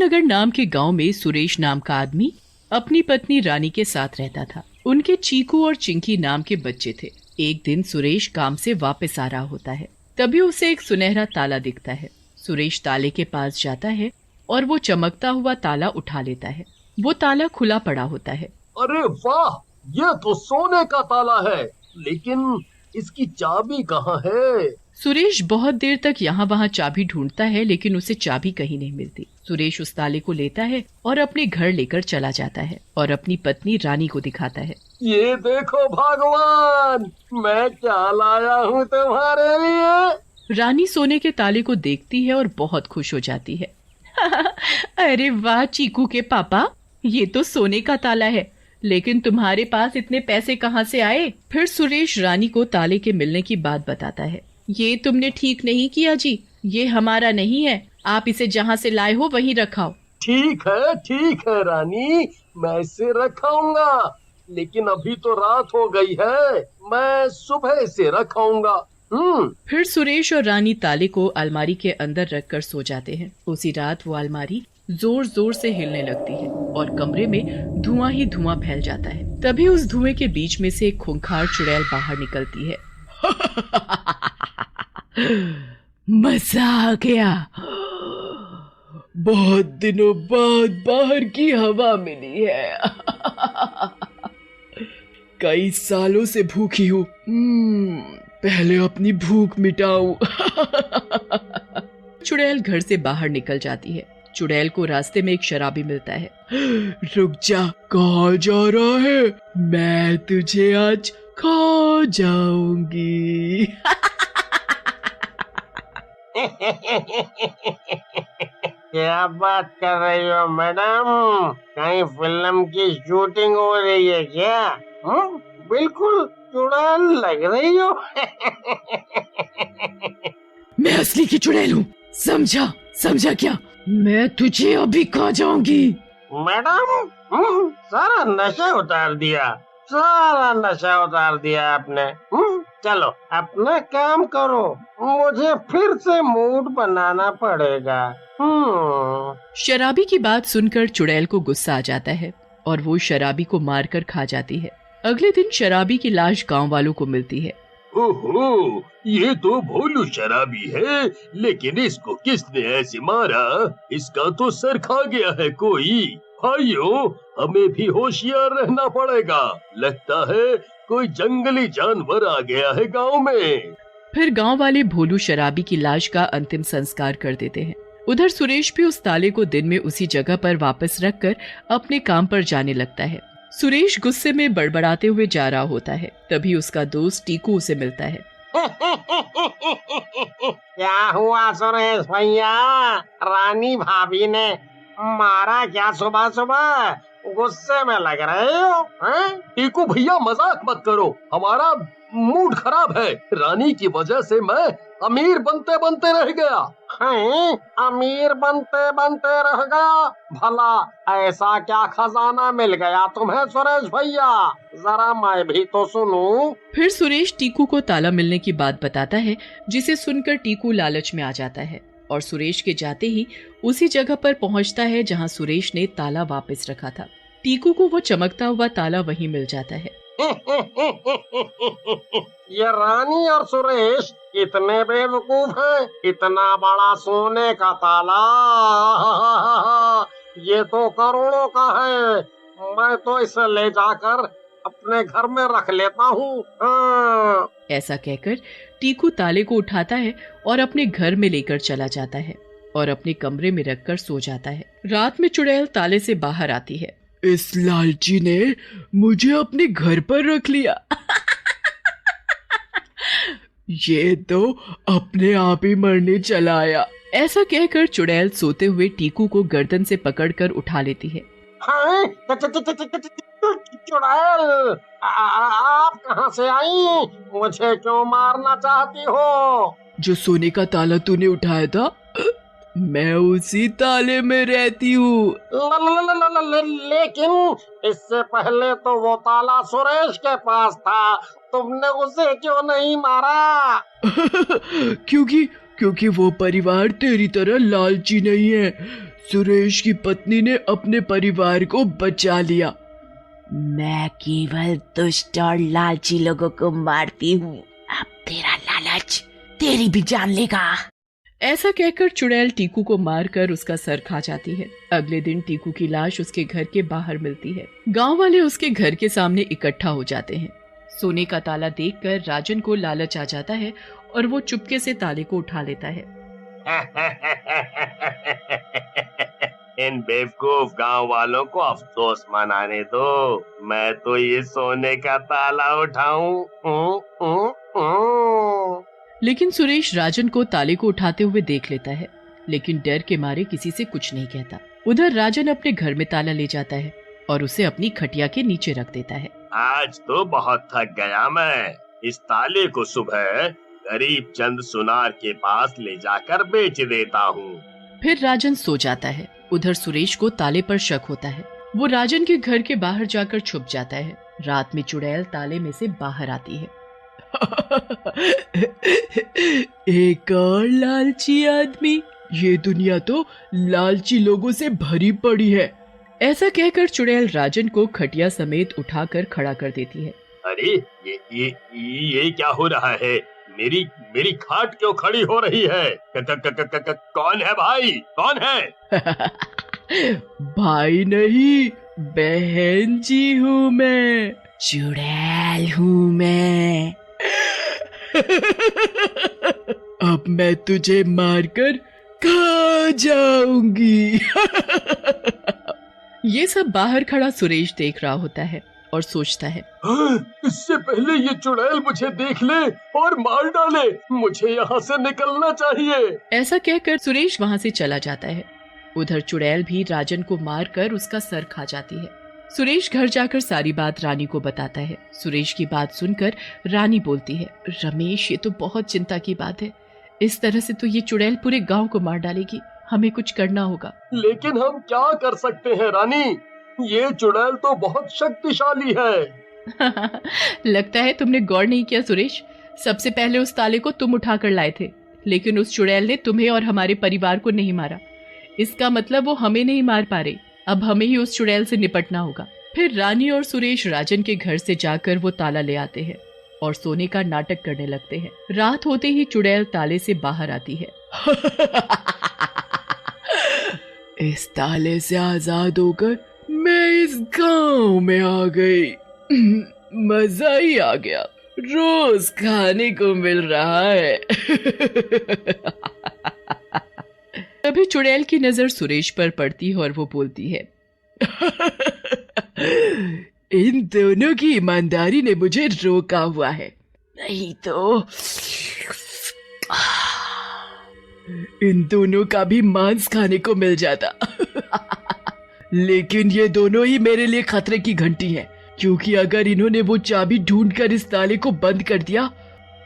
नगर नाम के गांव में सुरेश नाम का आदमी अपनी पत्नी रानी के साथ रहता था। उनके चीकू और चिंकी नाम के बच्चे थे। एक दिन सुरेश काम से वापस आ रहा होता है, तभी उसे एक सुनहरा ताला दिखता है। सुरेश ताले के पास जाता है और वो चमकता हुआ ताला उठा लेता है। वो ताला खुला पड़ा होता है। अरे वाह, ये तो सोने का ताला है, लेकिन इसकी चाबी कहाँ है? सुरेश बहुत देर तक यहाँ वहाँ चाबी ढूंढता है, लेकिन उसे चाबी कहीं नहीं मिलती। सुरेश उस ताले को लेता है और अपने घर लेकर चला जाता है और अपनी पत्नी रानी को दिखाता है। ये देखो भगवान, मैं क्या लाया हूँ तुम्हारे लिए। रानी सोने के ताले को देखती है और बहुत खुश हो जाती है। अरे वाह चीकू के पापा, ये तो सोने का ताला है, लेकिन तुम्हारे पास इतने पैसे कहाँ से आए? फिर सुरेश रानी को ताले के मिलने की बात बताता है। ये तुमने ठीक नहीं किया जी, ये हमारा नहीं है, आप इसे जहाँ से लाए हो वहीं रखाओ। ठीक है रानी, मैं इसे रखाऊंगा, लेकिन अभी तो रात हो गई है, मैं सुबह इसे रखाऊंगा। फिर सुरेश और रानी ताले को अलमारी के अंदर रखकर सो जाते हैं। उसी रात वो अलमारी जोर जोर से हिलने लगती है और कमरे में धुआं ही धुआं फैल जाता है। तभी उस धुएं के बीच में से एक खूंखार चुड़ैल बाहर निकलती है। मजा आ गया, बहुत दिनों बाद बाहर की हवा मिली है। कई सालों से भूखी हूँ, पहले अपनी भूख मिटाऊं। चुड़ैल घर से बाहर निकल जाती है। चुड़ैल को रास्ते में एक शराबी मिलता है। रुक जा, कहाँ जा रहा है? मैं तुझे आज खा जाऊंगी। क्या बात कर रही हो मैडम? कहीं फिल्म की शूटिंग हो रही है क्या? बिल्कुल चुड़ैल लग रही हो। मैं असली की चुड़ैल हूँ, समझा क्या? मैं तुझे अभी खा जाऊंगी। मैडम, सारा नशा उतार दिया आपने। चलो अपना काम करो, मुझे फिर से मूड बनाना पड़ेगा। शराबी की बात सुनकर चुड़ैल को गुस्सा आ जाता है और वो शराबी को मारकर खा जाती है। अगले दिन शराबी की लाश गांव वालों को मिलती है। ओहो, ये तो भोलू शराबी है, लेकिन इसको किसने ऐसे मारा? इसका तो सर खा गया है कोई। भाइयों, हमें भी होशियार रहना पड़ेगा, लगता है कोई जंगली जानवर आ गया है गांव में। फिर गांव वाले भोलू शराबी की लाश का अंतिम संस्कार कर देते हैं। उधर सुरेश भी उस ताले को दिन में उसी जगह पर वापस रखकर अपने काम पर जाने लगता है। सुरेश गुस्से में बड़बड़ाते हुए जा रहा होता है, तभी उसका दोस्त टीकू उसे मिलता है। क्या हुआ सुरेश भैया? रानी भाभी ने मारा क्या सुबह सुबह? गुस्से में लग रहे हो? टीकू भैया मजाक मत करो, हमारा मूड खराब है। रानी की वजह से मैं अमीर बनते बनते रह गया। अमीर बनते बनते रह गया? भला ऐसा क्या खजाना मिल गया तुम्हें सुरेश भैया? जरा मैं भी तो सुनूं। फिर सुरेश टीकू को ताला मिलने की बात बताता है, जिसे सुनकर टीकू लालच में आ जाता है और सुरेश के जाते ही उसी जगह पर पहुंचता है जहां सुरेश ने ताला वापस रखा था। टीकू को वो चमकता हुआ ताला वहीं मिल जाता है। ये रानी और सुरेश इतने बेवकूफ हैं, इतना बड़ा सोने का ताला, ये तो करोड़ों का है। मैं तो इसे ले जाकर अपने घर में रख लेता हूँ। ऐसा कहकर टीकू ताले को उठाता है और अपने घर में लेकर चला जाता है और अपने कमरे में रखकर सो जाता है। रात में चुड़ैल ताले से बाहर आती है। इस लालची ने मुझे अपने घर पर रख लिया। ये तो अपने आप ही मरने चला आया। ऐसा कहकर चुड़ैल सोते हुए टीकू को गर्दन से पकड़कर उठा लेती है। चुड़ैल, आप कहाँ से आई? मुझे क्यों मारना चाहती हो? जो सोने का ताला तूने उठाया था, मैं उसी ताले में रहती हूँ। लेकिन इससे पहले तो वो ताला सुरेश के पास था, तुमने उसे क्यों नहीं मारा? क्योंकि क्योंकि वो परिवार तेरी तरह लालची नहीं है। सुरेश की पत्नी ने अपने परिवार को बचा लिया। मैं केवल दुष्ट और लालची लोगों को मारती हूँ। अब तेरा लालच तेरी भी जान लेगा। ऐसा कहकर चुड़ैल टीकू को मारकर उसका सर खा जाती है। अगले दिन टीकू की लाश उसके घर के बाहर मिलती है। गांव वाले उसके घर के सामने इकट्ठा हो जाते हैं। सोने का ताला देखकर राजन को लालच आ जाता है और वो चुपके से ताले को उठा लेता है। इन बेवकूफ गांव वालों को अफसोस मनाने दो। मैं तो ये सोने का ताला उठाऊं। लेकिन सुरेश राजन को ताले को उठाते हुए देख लेता है, लेकिन डर के मारे किसी से कुछ नहीं कहता। उधर राजन अपने घर में ताला ले जाता है और उसे अपनी खटिया के नीचे रख देता है। आज तो बहुत थक गया मैं। इस ताले को सुबह गरीब चंद सुनार के पास ले जाकर बेच देता हूँ। फिर राजन सो जाता है। उधर सुरेश को ताले पर शक होता है। वो राजन के घर के बाहर जाकर छुप जाता है। रात में चुड़ैल ताले में से बाहर आती है। एक और लालची आदमी। ये दुनिया तो लालची लोगों से भरी पड़ी है। ऐसा कहकर चुड़ैल राजन को खटिया समेत उठाकर खड़ा कर देती है। अरे ये क्या हो रहा है? मेरी खाट क्यों खड़ी हो रही है? कौन है भाई? कौन है? भाई नहीं, बहन जी हूँ मैं। चुड़ैल हूँ मैं। अब मैं तुझे मारकर खा जाऊंगी। ये सब बाहर खड़ा सुरेश देख रहा होता है और सोचता है, इससे पहले ये चुड़ैल मुझे देख ले और मार डाले। मुझे यहाँ से निकलना चाहिए। ऐसा कहकर सुरेश वहाँ से चला जाता है। उधर चुड़ैल भी राजन को मारकर उसका सर खा जाती है। सुरेश घर जाकर सारी बात रानी को बताता है। सुरेश की बात सुनकर रानी बोलती है, रमेश ये तो बहुत चिंता की बात है। इस तरह से तो ये चुड़ैल पूरे गांव को मार डालेगी। हमें कुछ करना होगा। लेकिन हम क्या कर सकते हैं रानी? ये चुड़ैल तो बहुत शक्तिशाली है। लगता है तुमने गौर नहीं किया सुरेश। सबसे पहले उस ताले को तुम उठा कर लाए थे, लेकिन उस चुड़ैल ने तुम्हें और हमारे परिवार को नहीं मारा। इसका मतलब वो हमें नहीं मार पा रही। अब हमें ही उस चुड़ैल से निपटना होगा। फिर रानी और सुरेश राजन के घर से जाकर वो ताला ले आते हैं और सोने का नाटक करने लगते हैं। रात होते ही चुड़ैल ताले से बाहर आती है। इस ताले से आजाद होकर मैं इस गांव में आ गई। मजा ही आ गया। रोज खाने को मिल रहा है। तभी चुड़ैल की नजर सुरेश पर पड़ती है और वो बोलती है, इन दोनों की ईमानदारी ने मुझे रोका हुआ है, नहीं तो इन दोनों का भी मांस खाने को मिल जाता। लेकिन ये दोनों ही मेरे लिए खतरे की घंटी है, क्योंकि अगर इन्होंने वो चाबी ढूंढकर इस ताले को बंद कर दिया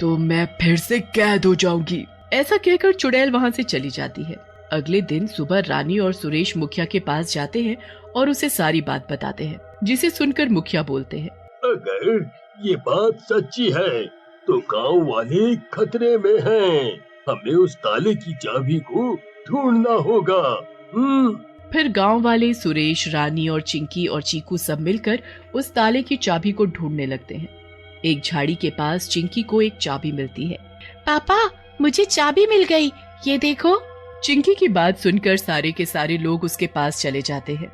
तो मैं फिर से कैद हो जाऊंगी। ऐसा कहकर चुड़ैल वहाँ से चली जाती है। अगले दिन सुबह रानी और सुरेश मुखिया के पास जाते हैं और उसे सारी बात बताते हैं, जिसे सुनकर मुखिया बोलते हैं, अगर ये बात सच्ची है तो गांव वाले खतरे में हैं। हमें उस ताले की चाबी को ढूंढना होगा। फिर गांव वाले सुरेश, रानी और चिंकी और चीकू सब मिलकर उस ताले की चाबी को ढूंढने लगते हैं। एक झाड़ी के पास चिंकी को एक चाबी मिलती है। पापा, मुझे चाबी मिल गई, ये देखो। चिंकी की बात सुनकर सारे के सारे लोग उसके पास चले जाते हैं।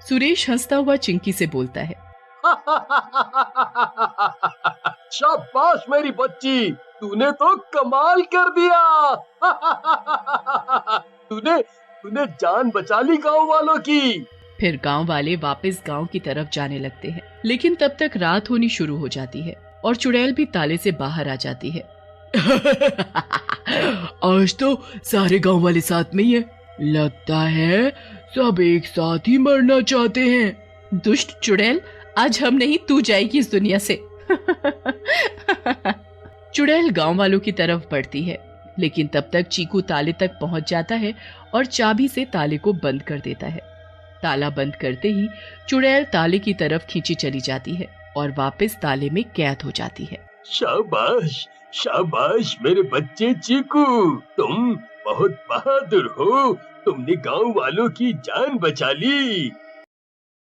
सुरेश हंसता हुआ चिंकी से बोलता है, शाबाश मेरी बच्ची, तूने तो कमाल कर दिया। तूने जान बचा ली गांव वालों की। फिर गांव वाले वापस गांव की तरफ जाने लगते हैं, लेकिन तब तक रात होनी शुरू हो जाती है और चुड़ैल भी ताले से बाहर आ जाती है। आज तो सारे गांव वाले साथ में ही है। लगता है सब एक साथ ही मरना चाहते हैं। दुष्ट चुड़ैल, आज हम नहीं तू जाएगी इस दुनिया से। चुड़ैल गांव वालों की तरफ बढ़ती है, लेकिन तब तक चीकू ताले तक पहुंच जाता है और चाबी से ताले को बंद कर देता है। ताला बंद करते ही चुड़ैल ताले की तरफ खींची चली जाती है और वापस ताले में कैद हो जाती है। शाबाश शाबाश मेरे बच्चे चीकू, तुम बहुत बहादुर हो। तुमने गांव वालों की जान बचा ली।